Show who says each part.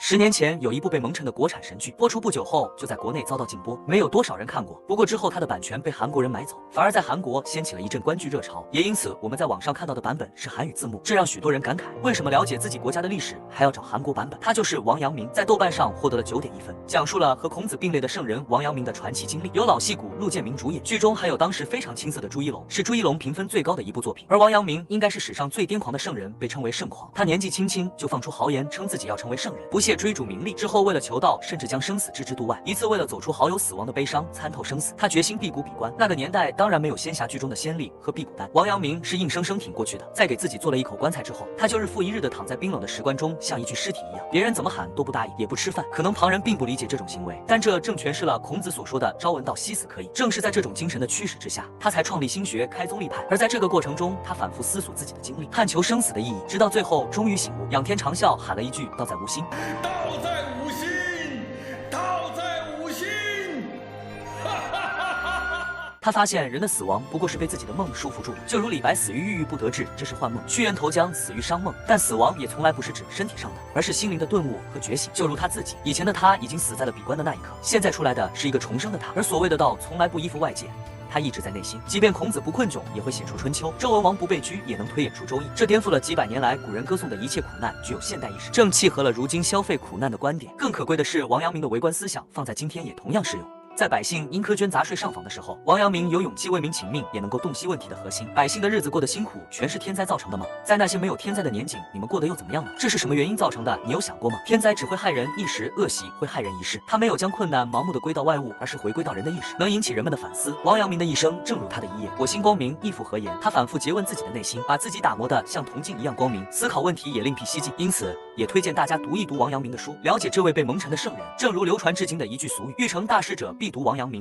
Speaker 1: 10年前有一部被蒙尘的国产神剧，播出不久后就在国内遭到禁播，没有多少人看过。不过之后它的版权被韩国人买走，反而在韩国掀起了一阵观剧热潮。也因此，我们在网上看到的版本是韩语字幕，这让许多人感慨：为什么了解自己国家的历史还要找韩国版本？他就是王阳明，在豆瓣上获得了9.1分，讲述了和孔子并列的圣人王阳明的传奇经历，由老戏骨陆建明主演。剧中还有当时非常青涩的朱一龙，是朱一龙评分最高的一部作品。而王阳明应该是史上最癫狂的圣人，被称为圣狂。他年纪轻轻就放出豪言，称自己要成为圣人，不屑追逐名利。之后为了求道，甚至将生死置之度外。一次为了走出好友死亡的悲伤，参透生死，他决心辟谷闭关。那个年代当然没有仙侠剧中的仙力和辟谷丹，王阳明是硬生生挺过去的。在给自己做了一口棺材之后，他就日复一日的躺在冰冷的石棺中，像一具尸体一样，别人怎么喊都不答应，也不吃饭。可能旁人并不理解这种行为，但这正诠释了孔子所说的朝闻道夕死可矣。正是在这种精神的驱使之下，他才创立心学，开宗立派。而在这个过程中，他反复思索自己的经历，探求生死的意义，直到最后终于醒悟，仰天长啸，喊了一句：道在无心。
Speaker 2: 道在无心，道在无心。
Speaker 1: 他发现人的死亡不过是被自己的梦束缚住了，就如李白死于郁郁不得志，这是幻梦；屈原投江死于伤梦。但死亡也从来不是指身体上的，而是心灵的顿悟和觉醒。就如他自己，以前的他已经死在了闭关的那一刻，现在出来的是一个重生的他。而所谓的道，从来不依附外界，他一直在内心。即便孔子不困窘，也会写出春秋；周文王不被拘，也能推演出周易。这颠覆了几百年来古人歌颂的一切苦难具有现代意识，正契合了如今消费苦难的观点。更可贵的是，王阳明的为官思想放在今天也同样适用。在百姓因苛捐杂税上访的时候，王阳明有勇气为民请命，也能够洞悉问题的核心。百姓的日子过得辛苦，全是天灾造成的吗？在那些没有天灾的年景，你们过得又怎么样呢？这是什么原因造成的？你有想过吗？天灾只会害人一时，恶习会害人一世。他没有将困难盲目的归到外物，而是回归到人的意识，能引起人们的反思。王阳明的一生正如他的一夜，我心光明，亦复何言？他反复诘问自己的内心，把自己打磨得像铜镜一样光明，思考问题也另辟蹊径。因此，也推荐大家读一读王阳明的书，了解这位被蒙尘的圣人。正如流传至今的一句俗语：欲成大事者，必读王阳明。